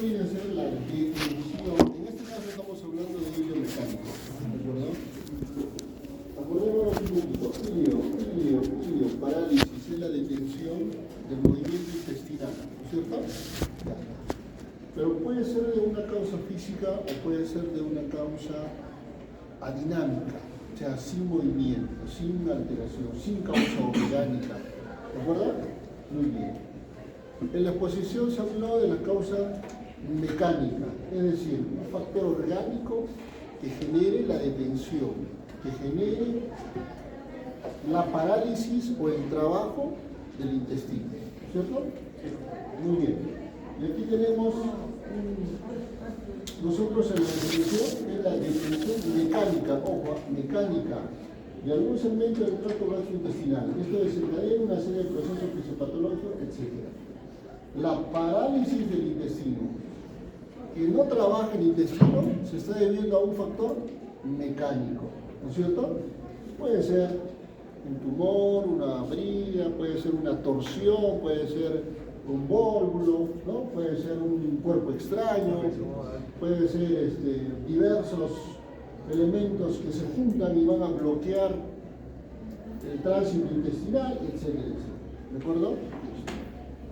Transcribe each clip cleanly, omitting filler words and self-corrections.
viene a ser la detención. En este caso estamos hablando de hilo mecánico, ¿de acuerdo? Acordémonos un poquito. Hilo, parálisis es la detención del movimiento intestinal, ¿no es cierto? Ya. Pero puede ser de una causa física o puede ser de una causa adinámica, o sea, sin movimiento, sin alteración, sin causa orgánica. ¿De acuerdo? Muy bien. En la exposición se habló de la causa mecánica, es decir, un factor orgánico que genere la detención, que genere la parálisis o el trabajo del intestino, ¿cierto? Muy bien. Y aquí tenemos nosotros en la definición es la detención mecánica, ojo, mecánica, de algún segmento del tracto gastrointestinal. Esto desencadena una serie de procesos fisiopatológicos, etc. La parálisis del intestino, que no trabaja el intestino, se está debiendo a un factor mecánico, ¿no es cierto? Puede ser un tumor, una brida, puede ser una torsión, puede ser un vólvulo, ¿no? Puede ser un cuerpo extraño, puede ser diversos elementos que se juntan y van a bloquear el tránsito intestinal, etcétera, etcétera. ¿De acuerdo?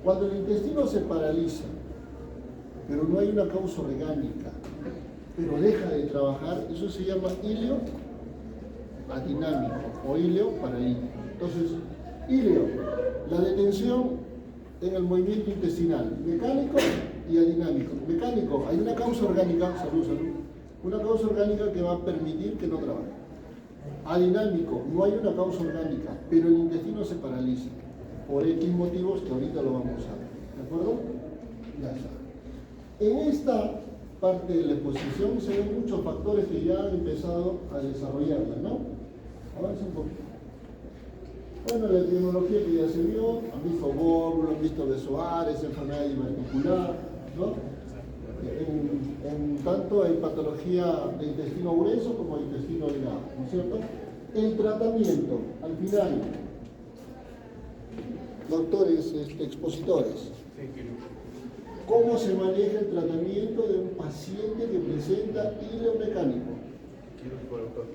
Cuando el intestino se paraliza, pero no hay una causa orgánica, pero deja de trabajar, eso se llama hileo adinámico o hileo paralítico. Entonces, hileo, la detención en el movimiento intestinal, mecánico y adinámico. Mecánico, hay una causa orgánica, salud, una causa orgánica que va a permitir que no trabaje. Adinámico, no hay una causa orgánica, pero el intestino se paraliza por X motivos que ahorita lo vamos a ver. ¿De acuerdo? Ya está. En esta parte de la exposición se ven muchos factores que ya han empezado a desarrollarla, ¿no? Avanza un poquito. Bueno, la epidemiología que ya se vio, han visto vólvulo, han visto besoares, enfermedad diverticular, ¿no? Tanto en patología de intestino grueso como de intestino delgado, ¿no es cierto? El tratamiento, al final, doctores, expositores, ¿cómo se maneja el tratamiento de un paciente que presenta hileo mecánico? Quirúrgico, doctor.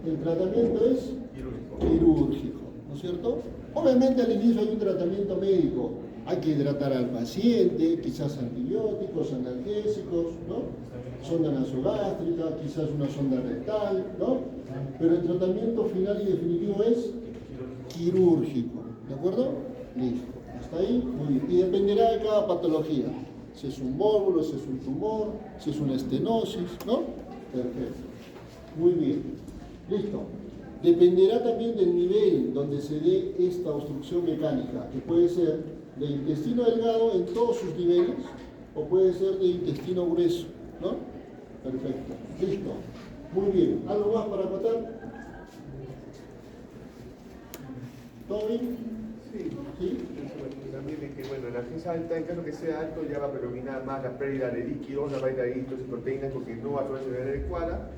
El tratamiento es quirúrgico, ¿no es cierto? Obviamente al inicio hay un tratamiento médico, hay que hidratar al paciente, quizás antibióticos, analgésicos, ¿no? Sonda nasogástrica, quizás una sonda rectal, ¿no? Pero el tratamiento final y definitivo es quirúrgico, ¿de acuerdo? Listo, hasta ahí, muy bien. Y dependerá de cada patología, si es un vólvulo, si es un tumor, si es una estenosis, ¿no? Perfecto, muy bien, listo. Dependerá también del nivel donde se dé esta obstrucción mecánica, que puede ser de intestino delgado en todos sus niveles, o puede ser de intestino grueso, ¿no? Perfecto, listo. Muy bien, ¿algo más para acotar? ¿Todo bien? Sí. ¿Sí? También es que, bueno, la defensa alta, en caso que sea alto, ya va a predominar más la pérdida de líquidos, la pérdida de líquidos y proteínas, porque no va a ser de adecuada.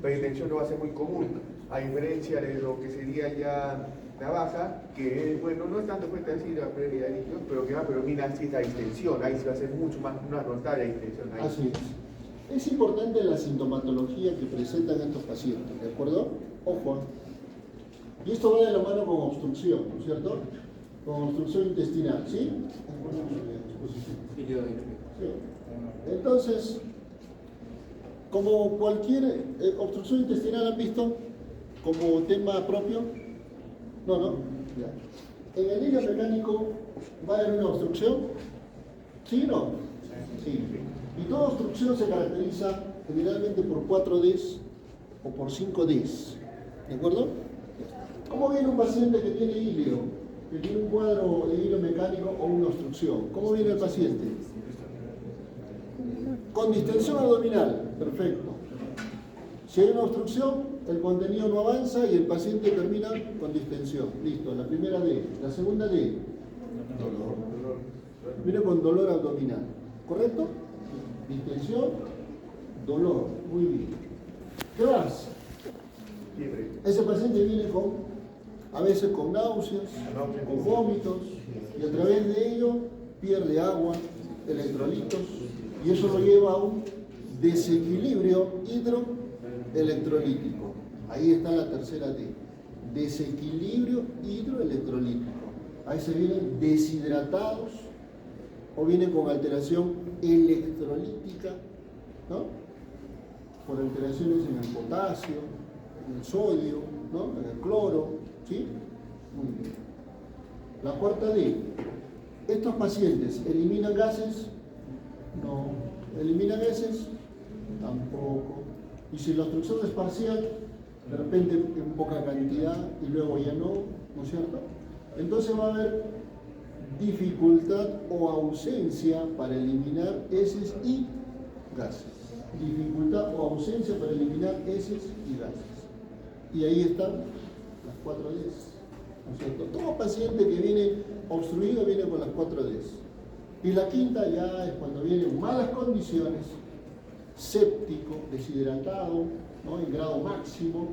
La hipertensión no va a ser muy común, a diferencia de lo que sería ya la baja, que bueno, no es tanto cuenta decir la pérdida de líquidos, pero que va a predominar sí la distensión, ahí se va a hacer mucho más notable la distensión. Ahí. Así es. Es importante la sintomatología que presentan estos pacientes, ¿de acuerdo? Ojo. Y esto va de la mano con obstrucción, ¿no es cierto? Con obstrucción intestinal, ¿sí? Sí. Entonces, como cualquier obstrucción intestinal, ¿han visto como tema propio? No. Ya. En el hilo mecánico va a haber una obstrucción, ¿sí o no? Sí. Y toda obstrucción se caracteriza generalmente por 4 Ds o por 5 Ds, ¿de acuerdo? ¿Cómo viene un paciente que tiene hileo, que tiene un cuadro de hilo mecánico o una obstrucción? ¿Cómo viene el paciente? Con distensión abdominal, perfecto. Si hay una obstrucción, el contenido no avanza y el paciente termina con distensión. Listo, la primera D. La segunda D. Dolor. Viene con dolor abdominal, ¿correcto? Distensión, dolor, muy bien. ¿Qué más? Fiebre. Ese paciente viene a veces con náuseas, con vómitos, y a través de ello pierde agua, electrolitos, Y eso lo lleva a un desequilibrio hidroelectrolítico. Ahí está la tercera D. Desequilibrio hidroelectrolítico. Ahí se vienen deshidratados o vienen con alteración electrolítica, ¿no? Por alteraciones en el potasio, en el sodio, ¿no? En el cloro, ¿sí? Muy bien. La cuarta D. ¿Estos pacientes eliminan gases? No. ¿Eliminan gases? Tampoco. Y si la obstrucción es parcial, de repente en poca cantidad y luego ya no, ¿no es cierto? Entonces va a haber dificultad o ausencia para eliminar heces y gases. Dificultad o ausencia para eliminar heces y gases. Y ahí están las 4 Ds. ¿No es cierto? Todo paciente que viene obstruido viene con las 4 Ds. Y la quinta ya es cuando vienen malas condiciones, séptico, deshidratado, ¿no? En grado máximo,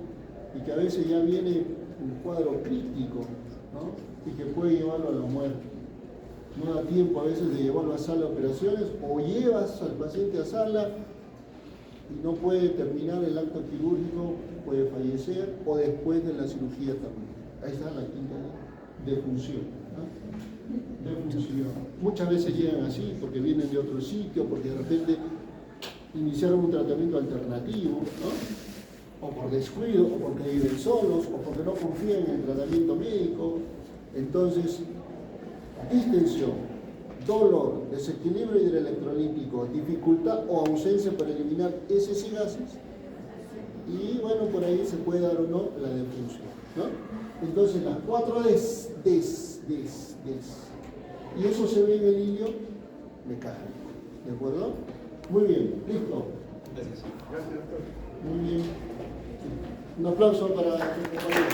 y que a veces ya viene un cuadro crítico, ¿no? Y que puede llevarlo a la muerte. No da tiempo a veces de llevarlo a sala de operaciones, o llevas al paciente a sala y no puede terminar el acto quirúrgico, puede fallecer, o después de la cirugía también. Ahí está la quinta defunción, ¿no? Defunción. Muchas veces llegan así porque vienen de otro sitio, porque de repente iniciaron un tratamiento alternativo, ¿no? O por descuido, o porque viven solos, o porque no confían en el tratamiento médico. Entonces, distensión, dolor, desequilibrio hidroelectrolítico, dificultad o ausencia para eliminar heces y gases. Y bueno, por ahí se puede dar o no la defunción, ¿no? Entonces, las 4 Ds. Y eso se ve en el hilo mecánico, ¿de acuerdo? Muy bien, listo. Gracias. Gracias, doctor. Muy bien. Un aplauso para tu compañero.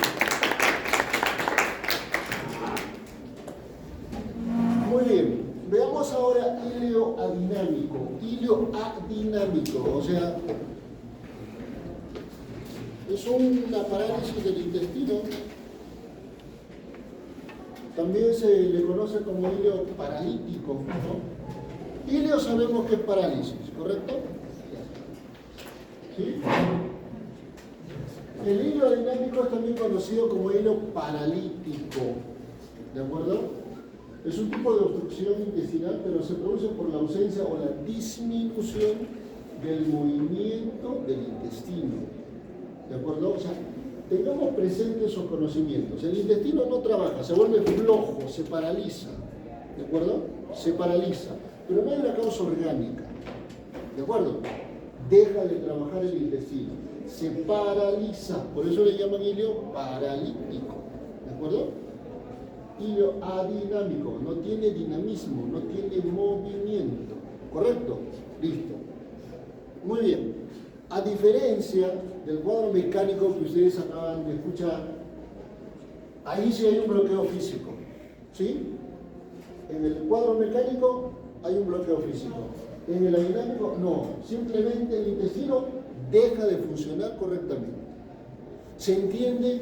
Muy bien. Veamos ahora hilo adinámico. Hilo adinámico, o sea, es una parálisis del intestino. También se le conoce como hilo paralítico, ¿no? Hilo sabemos que es parálisis, ¿correcto? ¿Sí? El hilo dinámico es también conocido como hilo paralítico, ¿de acuerdo? Es un tipo de obstrucción intestinal, pero se produce por la ausencia o la disminución del movimiento del intestino, ¿de acuerdo? O sea, tengamos presentes esos conocimientos. El intestino no trabaja, se vuelve flojo, se paraliza, ¿de acuerdo? Se paraliza, pero no hay una causa orgánica, ¿de acuerdo? Deja de trabajar el intestino, se paraliza, por eso le llaman hilo paralítico, ¿de acuerdo? Hilo adinámico, no tiene dinamismo, no tiene movimiento, ¿correcto? Listo. Muy bien. A diferencia del cuadro mecánico que ustedes acaban de escuchar, ahí sí hay un bloqueo físico, ¿sí? En el cuadro mecánico hay un bloqueo físico. En el adinámico, no. Simplemente el intestino deja de funcionar correctamente. ¿Se entiende?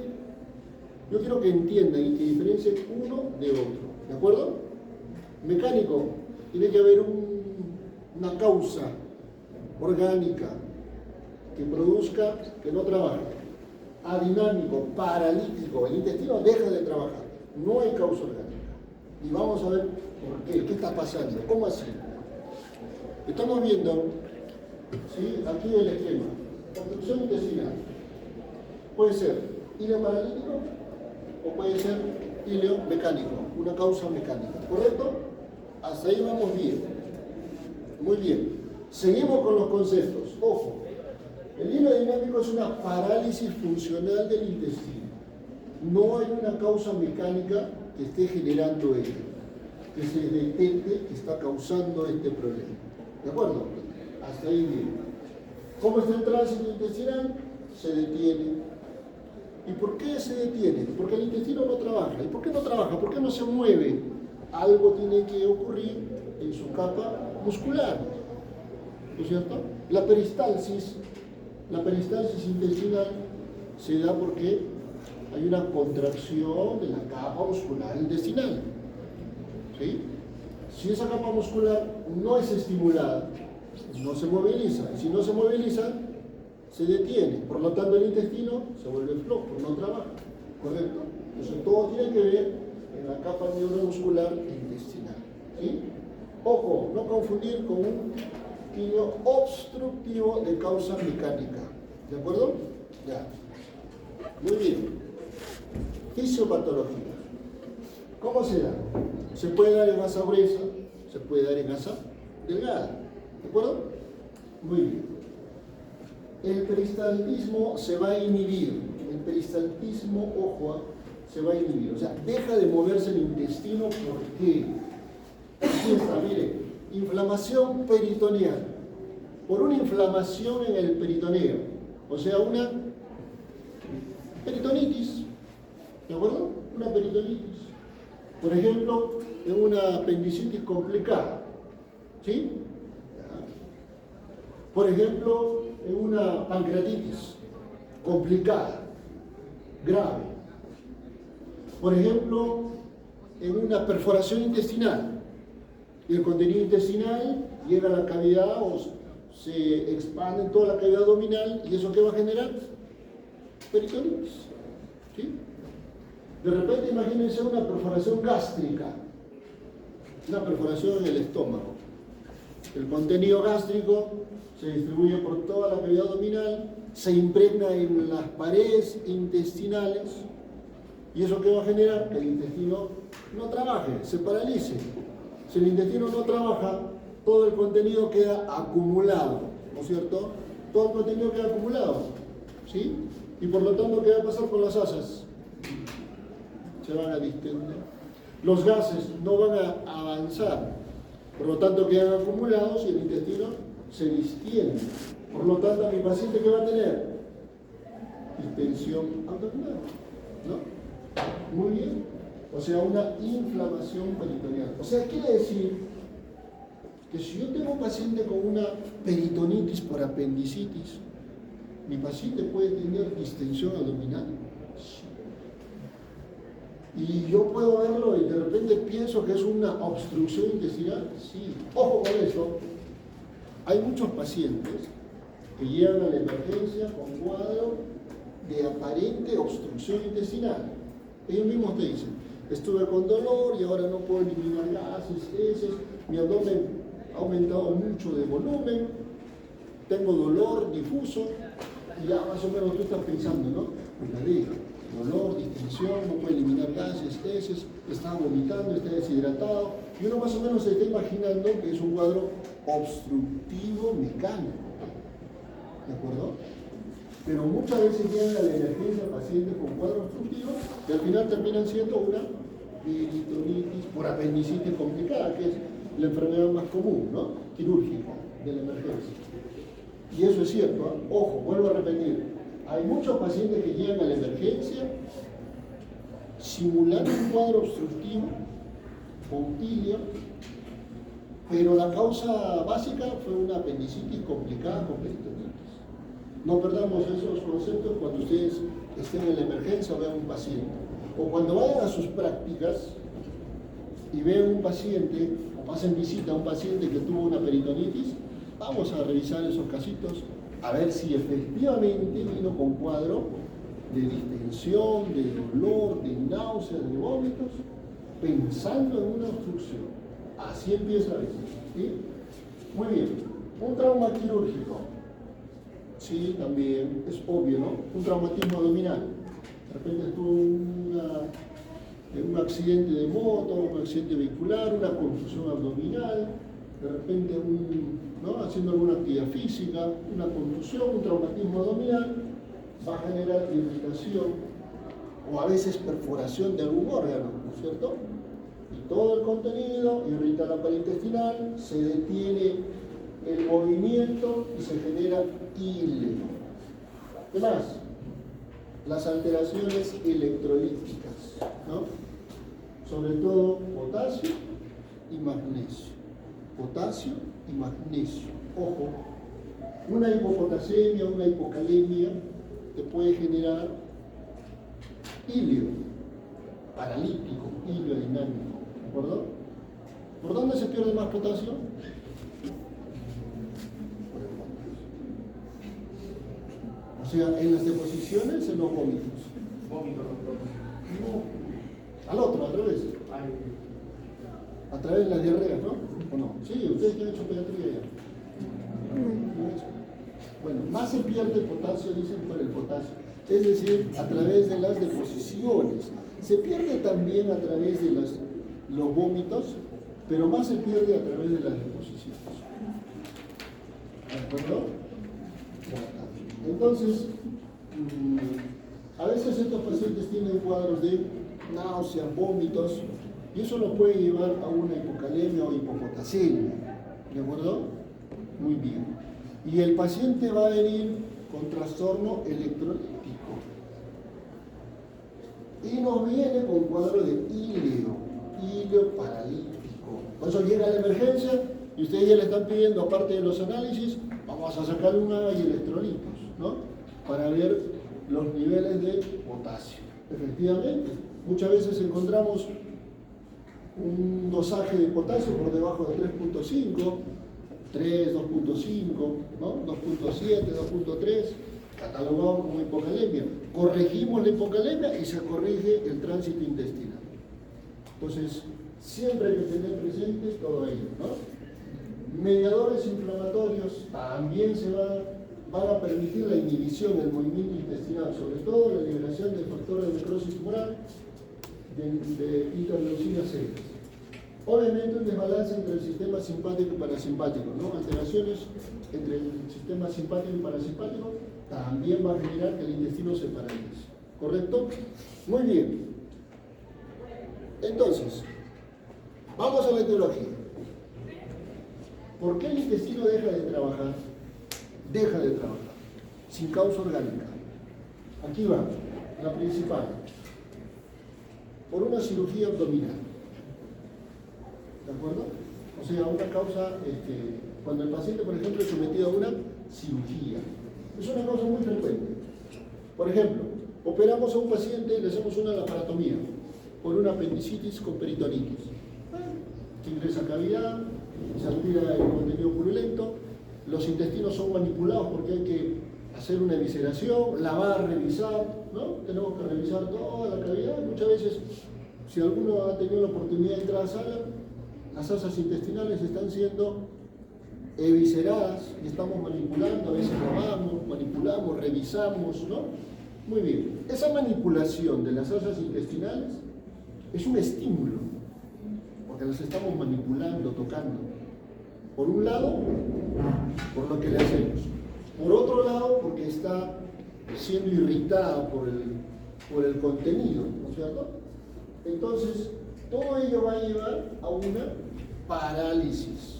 Yo quiero que entiendan y que diferencien uno de otro. ¿De acuerdo? Mecánico, tiene que haber una causa orgánica que produzca que no trabaje. Adinámico, paralítico, el intestino deja de trabajar. No hay causa orgánica. Y vamos a ver por qué. ¿Qué está pasando? ¿Cómo así? Estamos viendo, ¿sí? Aquí el esquema. Obstrucción intestinal. Puede ser hilo paralítico o puede ser hilo mecánico, una causa mecánica. ¿Correcto? Hasta ahí vamos bien. Muy bien. Seguimos con los conceptos. Ojo. El hilo dinámico es una parálisis funcional del intestino. No hay una causa mecánica que esté generando ello, que se detecte que está causando este problema. ¿De acuerdo? Hasta ahí bien. ¿Cómo está el tránsito intestinal? Se detiene. ¿Y por qué se detiene? Porque el intestino no trabaja. ¿Y por qué no trabaja? ¿Por qué no se mueve? Algo tiene que ocurrir en su capa muscular. ¿No es cierto? La peristalsis intestinal se da porque hay una contracción de la capa muscular intestinal. ¿Sí? Si esa capa muscular no es estimulada, no se moviliza. Y si no se moviliza, se detiene. Por lo tanto, el intestino se vuelve flojo, no trabaja. ¿Correcto? Entonces, todo tiene que ver en la capa neuromuscular intestinal. ¿Sí? Ojo, no confundir con un quilio obstructivo de causa mecánica. ¿De acuerdo? Ya. Muy bien. Fisiopatología. ¿Cómo se da? Se puede dar en masa gruesa, se puede dar en masa delgada. ¿De acuerdo? Muy bien. El peristaltismo se va a inhibir. El peristaltismo, ojo, se va a inhibir. O sea, deja de moverse el intestino. ¿Por qué? Aquí está, mire. Inflamación peritoneal. Por una inflamación en el peritoneo. O sea, una peritonitis. ¿De acuerdo? Una peritonitis. Por ejemplo, en una apendicitis complicada. ¿Sí? Por ejemplo, en una pancreatitis complicada, grave. Por ejemplo, en una perforación intestinal. Y el contenido intestinal llega a la cavidad o se expande en toda la cavidad abdominal. ¿Y eso qué va a generar? Peritonitis. ¿Sí? De repente imagínense una perforación gástrica, una perforación en el estómago. El contenido gástrico se distribuye por toda la cavidad abdominal, se impregna en las paredes intestinales. ¿Y eso qué va a generar? Que el intestino no trabaje, se paralice. Si el intestino no trabaja, todo el contenido queda acumulado, ¿no es cierto? Todo el contenido queda acumulado, ¿sí? Y por lo tanto, ¿qué va a pasar con las asas? Se van a distender. Los gases no van a avanzar, por lo tanto quedan acumulados y el intestino se distiende. Por lo tanto, mi paciente, ¿qué va a tener? Distensión abdominal, ¿no? Muy bien. O sea, una inflamación peritoneal. O sea, quiere decir que si yo tengo un paciente con una peritonitis por apendicitis, ¿mi paciente puede tener distensión abdominal? Y yo puedo verlo y de repente pienso que es una obstrucción intestinal. Sí. Ojo con eso. Hay muchos pacientes que llegan a la emergencia con cuadro de aparente obstrucción intestinal. Ellos mismos te dicen, estuve con dolor y ahora no puedo eliminar gases, heces, mi abdomen ha aumentado mucho de volumen, tengo dolor difuso, y ya más o menos tú estás pensando, ¿no? Pues la diga, dolor, distensión, no puede eliminar gases, heces, está vomitando, está deshidratado, y uno más o menos se está imaginando que es un cuadro obstructivo mecánico, ¿de acuerdo? Pero muchas veces llegan a la emergencia pacientes con cuadros obstructivos y al final terminan siendo una peritonitis por apendicitis complicada, que es la enfermedad más común, ¿no? Quirúrgica de la emergencia. Y eso es cierto, ¿eh? Ojo, vuelvo a repetir, hay muchos pacientes que llegan a la emergencia simulando un cuadro obstructivo, pontilio, pero la causa básica fue una apendicitis complicada con peritonitis. No perdamos esos conceptos cuando ustedes estén en la emergencia o vean un paciente. O cuando vayan a sus prácticas y vean un paciente o pasen visita a un paciente que tuvo una peritonitis, vamos a revisar esos casitos a ver si efectivamente vino con cuadro de distensión, de dolor, de náuseas, de vómitos, pensando en una obstrucción. Así empieza a veces. ¿Sí? Muy bien. Un trauma quirúrgico. Sí, también es obvio, ¿no? Un traumatismo abdominal. De repente estuvo un accidente de moto, un accidente vehicular, una contusión abdominal, de repente ¿no? Haciendo alguna actividad física, una contusión, un traumatismo abdominal, va a generar irritación o a veces perforación de algún órgano, ¿no es cierto? Y todo el contenido irrita la pared intestinal, se detiene el movimiento y se genera hilo. ¿Qué más? Las alteraciones electrolíticas, ¿no? Sobre todo potasio y magnesio. Potasio y magnesio. Ojo, una hipopotasemia, una hipocalemia te puede generar hilo paralítico, hilo dinámico, ¿de acuerdo? ¿Por dónde se pierde más potasio? sea, en las deposiciones, en los vómitos. Vómito, doctor. No, al otro, al revés. A través de las diarreas, ¿no? ¿O no? Sí, ustedes que han hecho pediatría ya. Bueno, más se pierde potasio, dicen, por el potasio. Es decir, a través de las deposiciones. Se pierde también a través de los vómitos, pero más se pierde a través de las deposiciones. ¿De acuerdo? Entonces, a veces estos pacientes tienen cuadros de náuseas, vómitos, y eso los puede llevar a una hipocalemia o hipopotasemia. ¿De acuerdo? Muy bien. Y el paciente va a venir con trastorno electrolítico. Y nos viene con cuadro de híleo paralítico. Por eso llega a la emergencia y ustedes ya le están pidiendo, aparte de los análisis, vamos a sacar una y electrolitos, ¿no? Para ver los niveles de potasio. Efectivamente, muchas veces encontramos un dosaje de potasio por debajo de 3.5, 3, 2.5, ¿no? 2.7, 2.3, catalogado como hipocalemia. Corregimos la hipocalemia y se corrige el tránsito intestinal. Entonces, siempre hay que tener presente todo ello, ¿no? Mediadores inflamatorios también van a permitir la inhibición del movimiento intestinal, sobre todo la liberación del factor de necrosis tumoral de interleucinas C. Obviamente un desbalance entre el sistema simpático y parasimpático, ¿no? Alteraciones entre el sistema simpático y parasimpático también va a generar que el intestino se paralice. ¿Correcto? Muy bien. Entonces, vamos a la etiología. ¿Por qué el intestino deja de trabajar? Deja de trabajar, sin causa orgánica. Aquí va, la principal. Por una cirugía abdominal. ¿De acuerdo? O sea, una causa, cuando el paciente, por ejemplo, es sometido a una cirugía. Es una causa muy frecuente. Por ejemplo, operamos a un paciente y le hacemos una laparotomía por una apendicitis con peritonitis. Se ingresa cavidad, se aspira el contenido purulento, los intestinos son manipulados porque hay que hacer una evisceración, lavar, revisar, ¿no? Tenemos que revisar toda la cavidad. Muchas veces, si alguno ha tenido la oportunidad de entrar a la sala, las asas intestinales están siendo evisceradas y estamos manipulando, a veces lavamos, manipulamos, revisamos, ¿no? Muy bien. Esa manipulación de las asas intestinales es un estímulo, porque las estamos manipulando, tocando. Por un lado, por lo que le hacemos. Por otro lado, porque está siendo irritada por el contenido, ¿no es cierto? Entonces, todo ello va a llevar a una parálisis.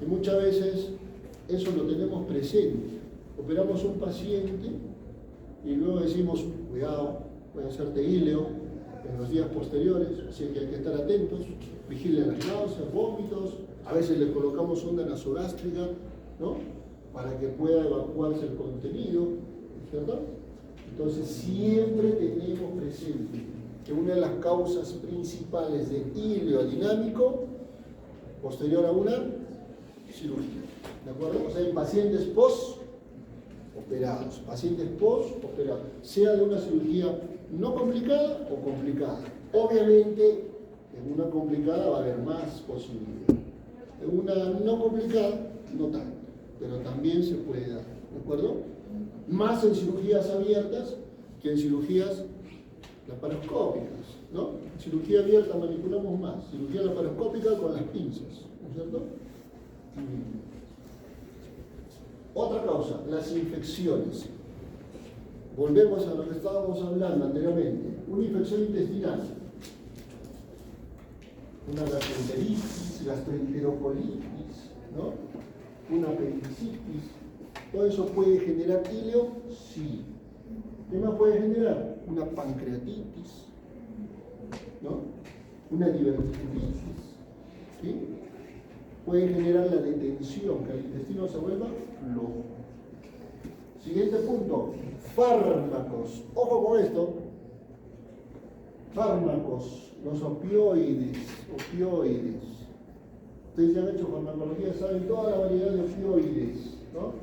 Y muchas veces eso lo tenemos presente. Operamos a un paciente y luego decimos, cuidado, puede hacerte híleo en los días posteriores, así que hay que estar atentos, vigilen las náuseas, vómitos, a veces le colocamos sonda nasogástrica, ¿no? Para que pueda evacuarse el contenido, ¿cierto? Entonces siempre tenemos presente que una de las causas principales de híleo dinámico posterior a una cirugía, ¿de acuerdo? O sea, en pacientes post-operados, sea de una cirugía no complicada o complicada. Obviamente, en una complicada va a haber más posibilidades. En una no complicada, no tanto, pero también se puede dar, ¿de acuerdo? Más en cirugías abiertas que en cirugías laparoscópicas, ¿no? Cirugía abierta manipulamos más, cirugía laparoscópica con las pinzas, ¿no es cierto? Otra causa, las infecciones. Volvemos a lo que estábamos hablando anteriormente. Una infección intestinal, una gastroenteritis, gastroenterocolitis, ¿no? Una apendicitis. ¿Todo eso puede generar híleo? Sí. ¿Qué más puede generar? Una pancreatitis, ¿no? Una diverticulitis, ¿sí? Puede generar la detención, que el intestino se vuelva flojo. Siguiente punto, fármacos. Ojo con esto. Fármacos, los opioides. Ustedes ya han hecho farmacología, saben toda la variedad de opioides, ¿no?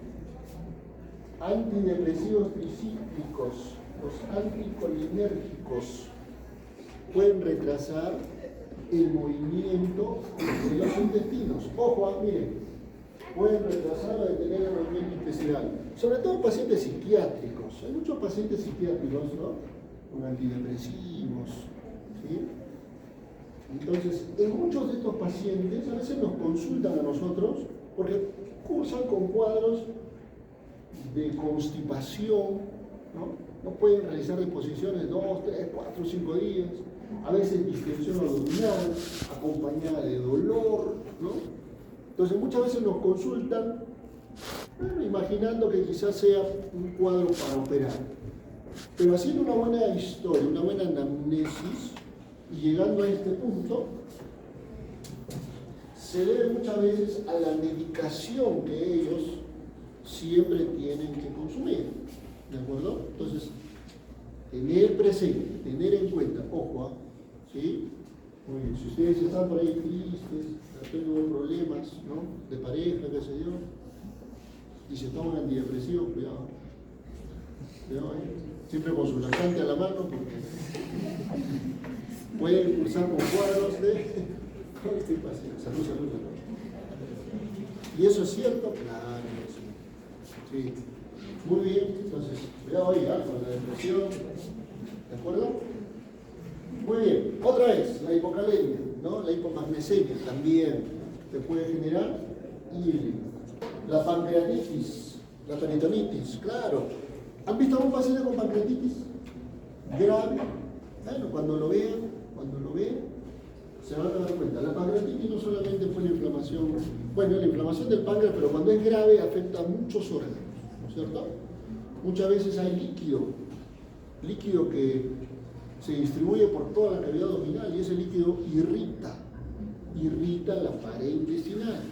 antidepresivos tricíclicos, los anticolinérgicos, pueden retrasar el movimiento de los intestinos. Ojo, miren, pueden retrasar o detener el movimiento intestinal. Sobre todo pacientes psiquiátricos. Hay muchos pacientes psiquiátricos, ¿no? Con antidepresivos, ¿sí? Entonces, en muchos de estos pacientes a veces nos consultan a nosotros porque cursan con cuadros de constipación, ¿no? No pueden realizar deposiciones 2, 3, 4, 5 días, a veces distensión abdominal, acompañada de dolor, ¿no? Entonces muchas veces nos consultan, bueno, imaginando que quizás sea un cuadro para operar, pero haciendo una buena historia, una buena anamnesis, y llegando a este punto, se debe muchas veces a la medicación que ellos siempre tienen que consumir, ¿de acuerdo? Entonces, tener presente, tener en cuenta, ojo, ¿sí? Muy bien, si ustedes están por ahí tristes, teniendo problemas, ¿no? De pareja, qué sé yo, y se toman antidepresivos, cuidado. Cuidado ahí. Siempre con su laxante a la mano, porque pueden cursar con cuadros de... Salud, salud. ¿Y eso es cierto? Claro, sí. Sí. Muy bien, entonces, cuidado ahí, con la depresión, ¿de acuerdo? Muy bien, otra vez, la hipocalemia, ¿no? La hipomagnesemia también te puede generar hilio. La pancreatitis, la peritonitis, claro. ¿Han visto a un paciente con pancreatitis grave? Bueno, cuando lo vean, se van a dar cuenta. La pancreatitis no solamente fue la inflamación, bueno, la inflamación del páncreas, pero cuando es grave afecta a muchos órganos, ¿no es cierto? Muchas veces hay líquido que se distribuye por toda la cavidad abdominal y ese líquido irrita la pared intestinal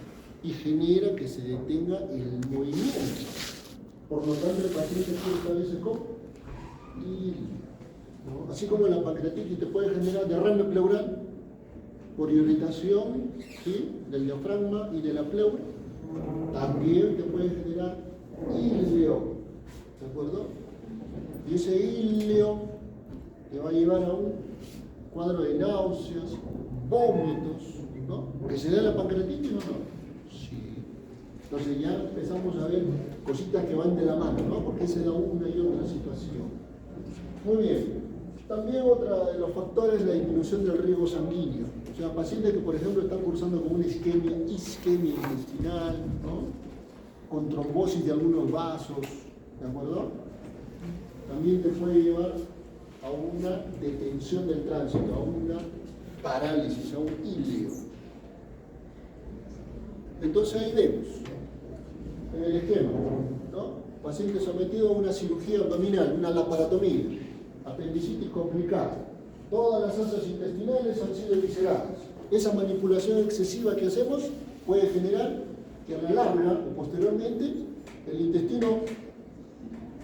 y genera que se detenga el movimiento. Por lo tanto, el paciente puede estar a veces con hilio, ¿no? Así como la pancreatitis te puede generar derrame pleural por irritación, ¿sí?, del diafragma y de la pleura, también te puede generar hilio, ¿de acuerdo? Y ese hilio te va a llevar a un cuadro de náuseas, vómitos, ¿no? ¿Que se da la pancreatitis o no? Sí. Entonces ya empezamos a ver cositas que van de la mano, ¿no? Porque se da una y otra situación. Muy bien. También otro de los factores es la disminución del riego sanguíneo. O sea, pacientes que, por ejemplo, están cursando con una isquemia intestinal, ¿no? Con trombosis de algunos vasos, ¿de acuerdo? También te puede llevar a una detención del tránsito, a una parálisis, a un hilio. Entonces ahí vemos, en el esquema, ¿no? Paciente sometido a una cirugía abdominal, una laparotomía, apendicitis complicada. Todas las asas intestinales han sido evisceradas. Esa manipulación excesiva que hacemos puede generar que a la larga o posteriormente el intestino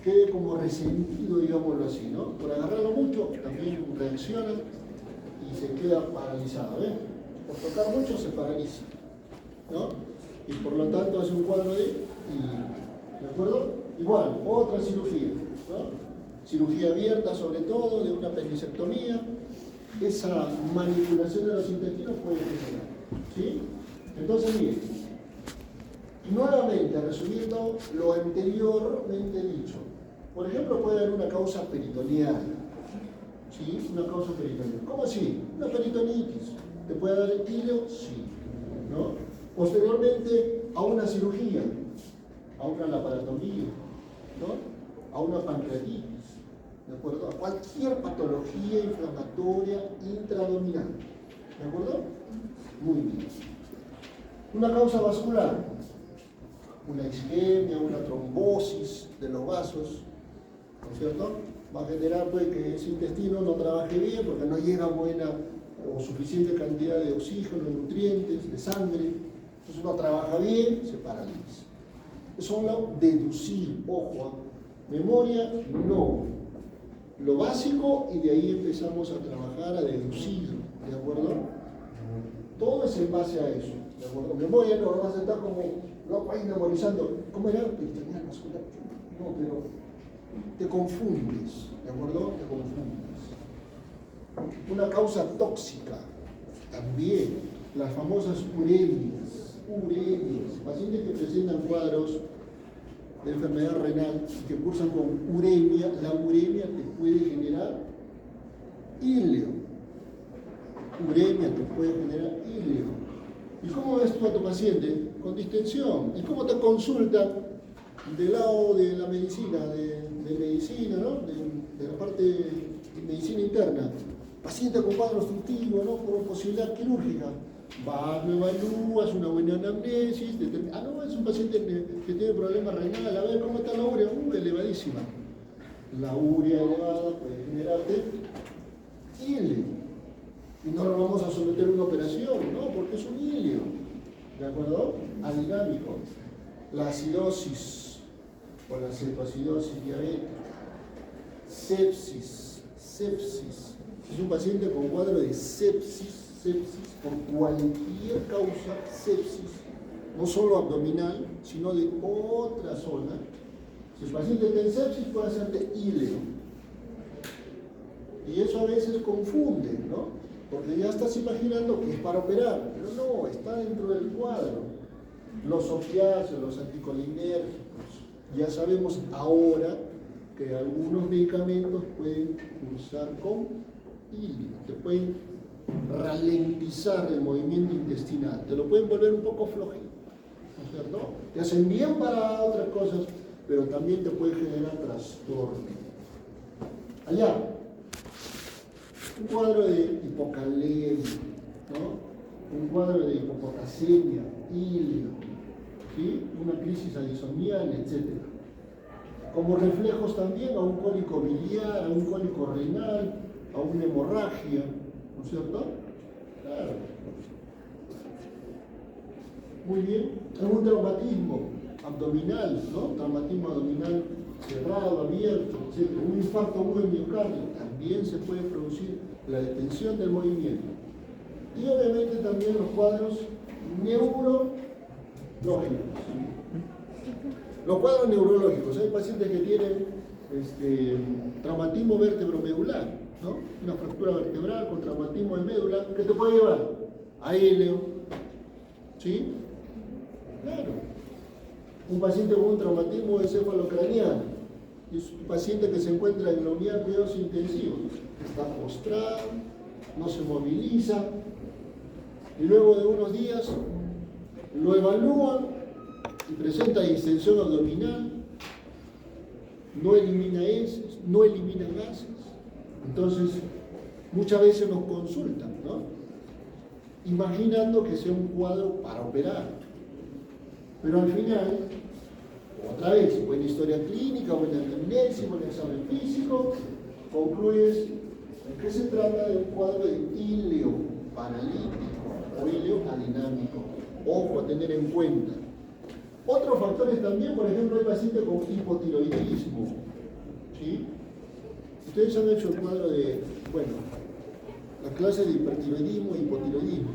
quede como resentido, digámoslo así, ¿no? Por agarrarlo mucho también reacciona y se queda paralizado, ¿eh? Por tocar mucho se paraliza, ¿no? Y por lo tanto hace un cuadro de acuerdo? Igual, otra cirugía, ¿no? Cirugía abierta sobre todo, de una apendicectomía. Esa manipulación de los intestinos puede generar, ¿sí? Entonces, miren, nuevamente, resumiendo lo anteriormente dicho, por ejemplo, puede haber una causa peritoneal, ¿sí? Una causa peritoneal. ¿Cómo así? Una peritonitis. ¿Te puede dar hilio? Sí, ¿no? Posteriormente, a una cirugía, a una laparotomía, ¿no? A una pancreatitis, ¿de acuerdo? A cualquier patología inflamatoria intraabdominal, ¿de acuerdo? Muy bien. Una causa vascular, una isquemia, una trombosis de los vasos, ¿no es cierto? Va a generar pues, que ese intestino no trabaje bien porque no llega buena o suficiente cantidad de oxígeno, nutrientes, de sangre. Entonces no trabaja bien, se paraliza. Eso lo deducir, ojo, memoria no. Lo básico y de ahí empezamos a trabajar, a deducir, ¿de acuerdo? Todo es en base a eso, ¿de acuerdo? Memoria no, vas a estar como loco ahí memorizando. ¿Cómo era? Peritoneal vascular. No, pero te confundes, ¿de acuerdo? Te confundes. Una causa tóxica, también, las famosas uremias, pacientes que presentan cuadros de enfermedad renal y que cursan con uremia, la uremia te puede generar híleo. Uremia te puede generar híleo. ¿Y cómo ves tú a tu paciente? Con distensión. ¿Y cómo te consultan del lado de la medicina, de medicina, ¿no? De la parte de medicina interna? Paciente con cuadro obstructivo, ¿no? Por posibilidad quirúrgica. Vas, lo evalúas, una buena anamnesis, no, es un paciente que tiene problemas renal, a ver, ¿cómo está la urea? Elevadísima. La urea elevada puede generarte híleo. Y no lo vamos a someter a una operación, ¿no? Porque es un híleo, ¿de acuerdo? Adinámico. La acidosis o la cetoacidosis diabética. Sepsis. Es un paciente con cuadro de sepsis, por cualquier causa, sepsis, no solo abdominal, sino de otra zona. Si el paciente tiene sepsis, puede hacerte híleo. Y eso a veces confunde, ¿no? Porque ya estás imaginando que es para operar, pero no, está dentro del cuadro. Los opiáceos, los anticolinérgicos, ya sabemos ahora que algunos medicamentos pueden cursar con híleo, te pueden ralentizar el movimiento intestinal, te lo pueden volver un poco flojito, ¿no es cierto? Te hacen bien para otras cosas, pero también te puede generar trastorno. Allá, un cuadro de hipocalemia, ¿no? Un cuadro de hipopotasemia, híleo, ¿sí? Una crisis adisonial, etc. Como reflejos también a un cólico biliar, a un cólico renal, a una hemorragia, ¿no es cierto? Claro. Muy bien. Algún traumatismo abdominal, ¿no? Traumatismo abdominal cerrado, abierto, etc. Un infarto agudo en miocardio, también se puede producir la detención del movimiento. Y obviamente también los cuadros neurológicos. Los cuadros neurológicos, hay pacientes que tienen traumatismo vértebro-medular, ¿no? Una fractura vertebral con traumatismo de médula, ¿qué te puede llevar? A híleo, ¿sí? Claro. Un paciente con un traumatismo encefalocraniano, es un paciente que se encuentra en la unidad de cuidados intensivos, está postrado, no se moviliza, y luego de unos días lo evalúan y presenta distensión abdominal, no elimina heces, no elimina gases. Entonces, muchas veces nos consultan, ¿no? Imaginando que sea un cuadro para operar. Pero al final, otra vez, buena historia clínica, buena anamnesis, buen examen físico, concluyes en que se trata de un cuadro de híleo paralítico o híleo adinámico. Ojo a tener en cuenta. Otros factores también, por ejemplo, hay pacientes con hipotiroidismo, ¿sí? Ustedes han hecho el cuadro de, bueno, la clase de hipertiroidismo e hipotiroidismo,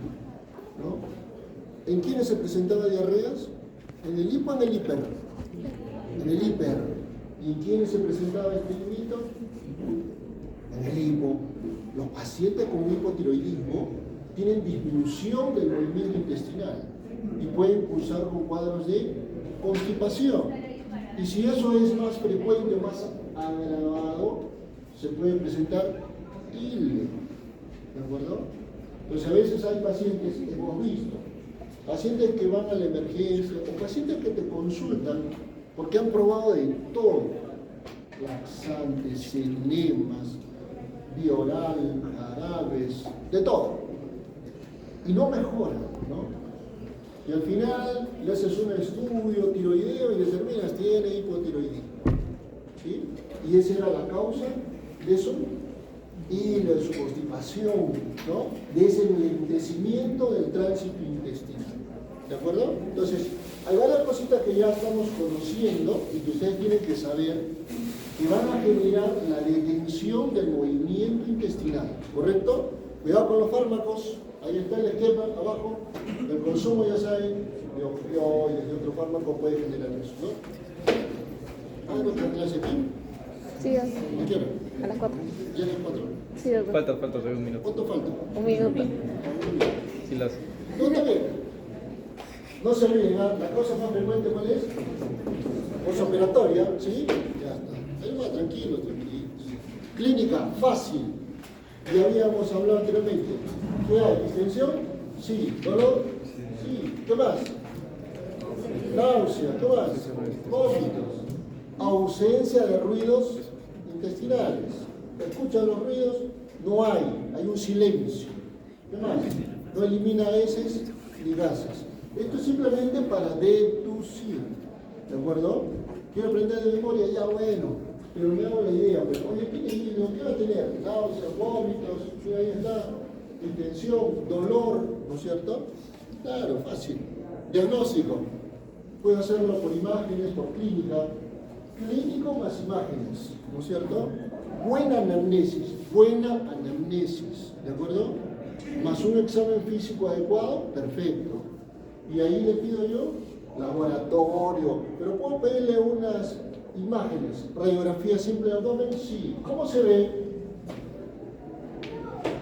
¿no? ¿En quiénes se presentaba diarreas? ¿En el hipo o en el hiper? En el hiper. ¿Y en quiénes se presentaba estreñimiento? En el hipo. Los pacientes con hipotiroidismo tienen disminución del movimiento intestinal y pueden cursar con cuadros de constipación. Y si eso es más frecuente, más agravado, se puede presentar híleo. ¿De acuerdo? Entonces a veces hay pacientes, hemos visto, pacientes que van a la emergencia o pacientes que te consultan porque han probado de todo, laxantes, enemas, bioral, jarabes, de todo, y no mejoran, ¿no? Y al final le haces un estudio tiroideo y determinas tiene hipotiroidismo, ¿sí? Y esa era la causa de eso y de su constipación, ¿no? De ese enlentecimiento del tránsito intestinal. ¿De acuerdo? Entonces, hay varias cositas que ya estamos conociendo y que ustedes tienen que saber que van a generar la detención del movimiento intestinal. ¿Correcto? Cuidado con los fármacos. Ahí está el esquema abajo. El consumo, ya saben, de opioides, de otro fármaco puede generar eso, ¿no? ¿Hay otra clase aquí? Sí, ¿A qué hora? a las 4. Ya las 4. Sí, doctor. Falta todavía un minuto. ¿Cuánto falta? Un minuto. Sí, las... No, está bien. No se olviden, ¿ah? La cosa más frecuente, ¿cuál es? Posoperatoria, ¿sí? Ya está. Ahí va, tranquilos, tranquilos. Clínica, fácil. Ya habíamos hablado anteriormente. ¿Qué hay? ¿Distensión? Sí. ¿Dolor? Sí. ¿Qué más? Náusea. ¿Qué más? Vómitos. Ausencia de ruidos intestinales. ¿Escuchan los ruidos? No hay un silencio. ¿Qué más? No elimina heces ni gases. Esto es simplemente para deducir. ¿De acuerdo? Quiero aprender de memoria, ya bueno, pero me hago la idea. Pero, oye, ¿qué va a tener? Náuseas, vómitos, sí, ahí está. Distensión, dolor, ¿no es cierto? Claro, fácil. Diagnóstico. Puedo hacerlo por imágenes, por clínica. Clínico más imágenes, ¿no es cierto? Buena anamnesis, ¿de acuerdo? Más un examen físico adecuado, perfecto. Y ahí le pido yo laboratorio, pero puedo pedirle unas imágenes, radiografía simple de abdomen, sí. ¿Cómo se ve?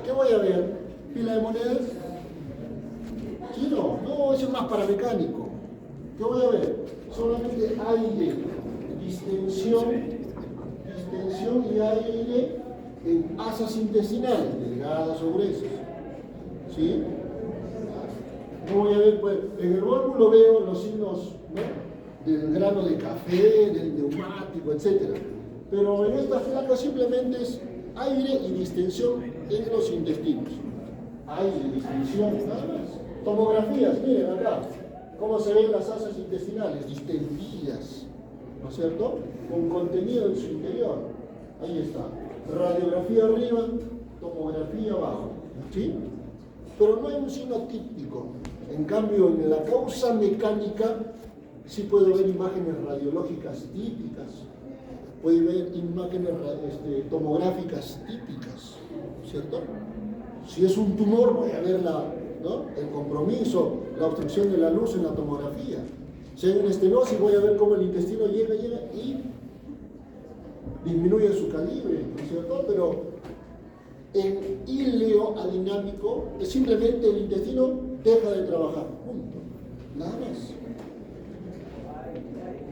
¿Qué voy a ver? ¿Pila de monedas? ¿Sí no, eso es más para mecánico. ¿Qué voy a ver? Solamente aire, distensión y aire en asas intestinales, delgadas o gruesas. ¿Sí? No voy a ver, pues, en el válvulo veo los signos, ¿no?, del grano de café, del neumático, etc. Pero en esta flaca simplemente es aire y distensión en los intestinos. Aire y distensión, nada más. Tomografías, miren acá, cómo se ven las asas intestinales, distendidas, ¿no es cierto?, con contenido en su interior. Ahí está. Radiografía arriba, tomografía abajo. ¿Sí? Pero no hay un signo típico. En cambio, en la causa mecánica sí puedo ver imágenes radiológicas típicas. Puede ver imágenes tomográficas típicas, ¿cierto? Si es un tumor, voy a ver ¿no?, el compromiso, la obstrucción de la luz en la tomografía. Si hay una estenosis, voy a ver cómo el intestino llega y disminuye su calibre, ¿no es cierto? Pero en ileo adinámico es simplemente el intestino deja de trabajar, punto. Nada más.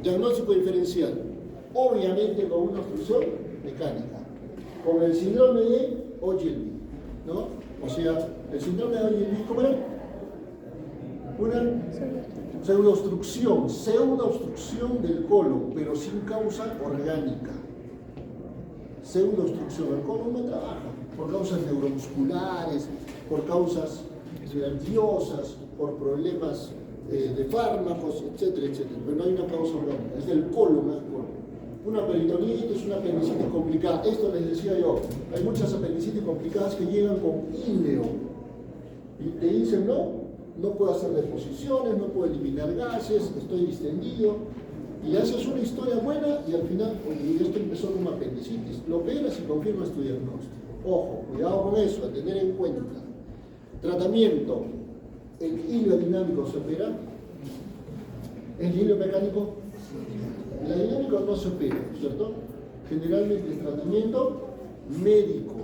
Diagnóstico diferencial, obviamente con una obstrucción mecánica, con el síndrome de Ogilvy, ¿no? O sea, el síndrome de Ogilvy, ¿cómo era? Una pseudoobstrucción del colon, pero sin causa orgánica. Pseudoobstrucción, el colon no trabaja por causas neuromusculares, por causas nerviosas, por problemas de fármacos, etcétera, etcétera. Pero no hay una causa orgánica, es del colon. Una peritonitis, una apendicitis complicada. Esto les decía yo, hay muchas apendicitis complicadas que llegan con íleo. Y te dicen, no puedo hacer deposiciones, no puedo eliminar gases, estoy distendido. Y haces una historia buena y al final, oye, esto empezó como apendicitis. Lo operas y confirmas tu diagnóstico. Ojo, cuidado con eso, a tener en cuenta. Tratamiento. ¿El hilo dinámico se opera? ¿El hilo mecánico? El dinámico no se opera, ¿cierto? Generalmente el tratamiento médico.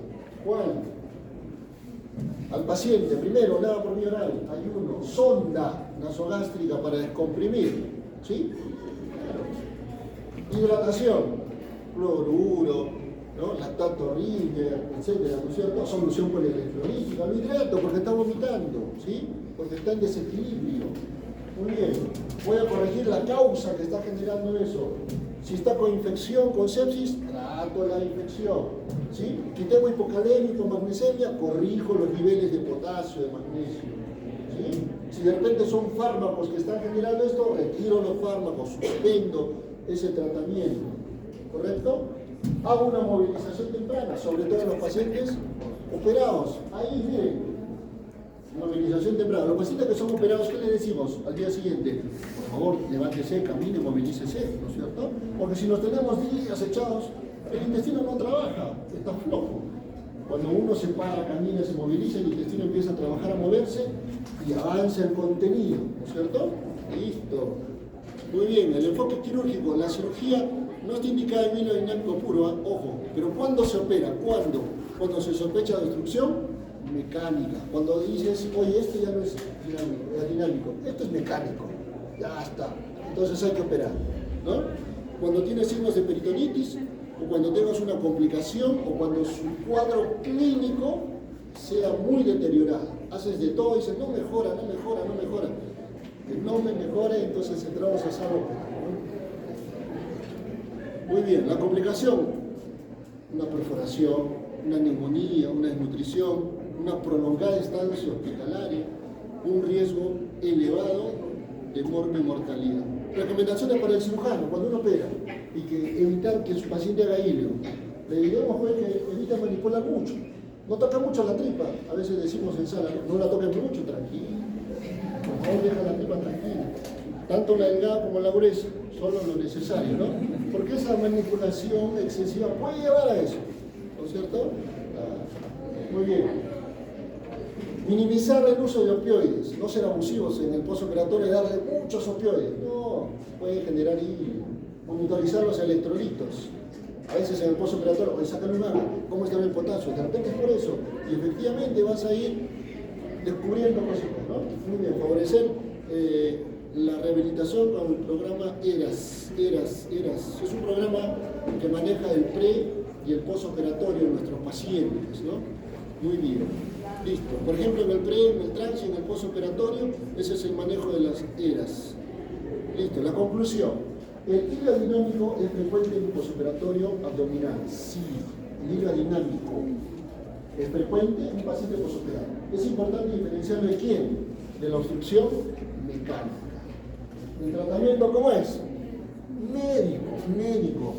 ¿Cuál? Al paciente, primero, nada por vía oral, ayuno, sonda nasogástrica para descomprimir, ¿sí? Hidratación, cloruro, ¿no?, lactato Ringer, etcétera, ¿no es cierto? Solución polielectrolítica, lo hidrato porque está vomitando, ¿sí? Porque está en desequilibrio. Muy bien, voy a corregir la causa que está generando eso. Si está con infección, con sepsis, trato la infección, ¿sí? Si tengo hipocalémico, magnesemia, corrijo los niveles de potasio, de magnesio, ¿sí? Si de repente son fármacos que están generando esto, retiro los fármacos, suspendo ese tratamiento, ¿correcto? Hago una movilización temprana, sobre todo en los pacientes operados. Ahí, miren, movilización temprana. Los pacientes que son operados, ¿qué les decimos al día siguiente? Por favor, levántese, camine, movilícese, ¿no es cierto? Porque si nos tenemos días echados, el intestino no trabaja, está flojo. Cuando uno se para, camina, se moviliza, el intestino empieza a trabajar, a moverse y avanza el contenido, ¿no es cierto? Listo. Muy bien, el enfoque quirúrgico, la cirugía no está indicada en hilo dinámico puro, ¿eh? Ojo, pero ¿cuándo se opera? ¿Cuándo? Cuando se sospecha de obstrucción mecánica. Cuando dices, oye, esto ya no es dinámico, esto es mecánico, ya está. Entonces hay que operar, ¿no? Cuando tienes signos de peritonitis, o cuando tengas una complicación, o cuando su cuadro clínico sea muy deteriorado. Haces de todo y dices, no mejora. Que no me mejore, entonces entramos a sala operar, ¿no? Muy bien, la complicación, una perforación, una neumonía, una desnutrición, una prolongada estancia hospitalaria, un riesgo elevado de mortalidad. Recomendaciones para el cirujano, cuando uno opera, y que evitar que su paciente haga hilo. Le diremos pues, que evita manipular mucho. No toca mucho la tripa, a veces decimos en sala, no la toques mucho, tranquilo. Por favor, deja la tripa tranquila. Tanto la delgada como la gruesa, solo lo necesario, ¿no? Porque esa manipulación excesiva puede llevar a eso, ¿no es cierto? Muy bien. Minimizar el uso de opioides, no ser abusivos en el postoperatorio y darle muchos opioides. No, puede generar hilo. Monitorizar los electrolitos. A veces en el postoperatorio, oye, sácale un agua, ¿cómo está el potasio? De repente es por eso. Y efectivamente vas a ir descubriendo cositas, ¿no? Muy bien, favorecer la rehabilitación con el programa ERAS. Es un programa que maneja el pre y el postoperatorio de nuestros pacientes, ¿no? Muy bien. Listo. Por ejemplo, en el pre, en el trans y en el postoperatorio, ese es el manejo de las ERAS. Listo. La conclusión. El hilo dinámico es frecuente en el postoperatorio abdominal. Sí, el hilo dinámico es frecuente en un paciente postoperatorio. Es importante diferenciarlo de quién, de la obstrucción mecánica. ¿El tratamiento cómo es? Médico.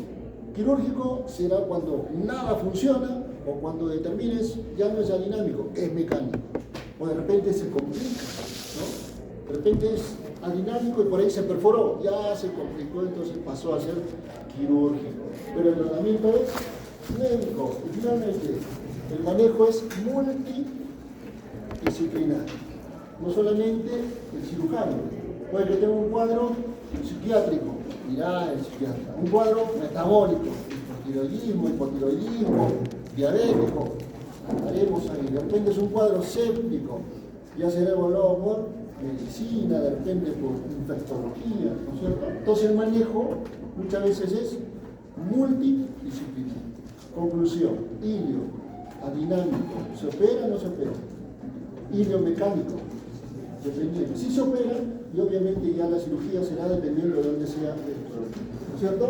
Quirúrgico será cuando nada funciona o cuando determines ya no es adinámico, es mecánico. O de repente se complica, ¿no? De repente es adinámico y por ahí se perforó, ya se complicó, entonces pasó a ser quirúrgico. Pero el tratamiento es médico. Y finalmente, el manejo es multidisciplinar. No solamente el cirujano. Puede que tenga un cuadro psiquiátrico, mirá el psiquiatra. Un cuadro metabólico, hipotiroidismo, diabético. Haremos ahí. De repente es un cuadro séptico, ya será evaluado por medicina, de repente por infectología, ¿no es cierto? Entonces el manejo muchas veces es multidisciplinar. Conclusión, hilo adinámico, ¿se opera o no se opera? Hilo mecánico, dependiendo. Sí se opera y obviamente ya la cirugía será dependiendo de dónde sea el problema, ¿no es cierto?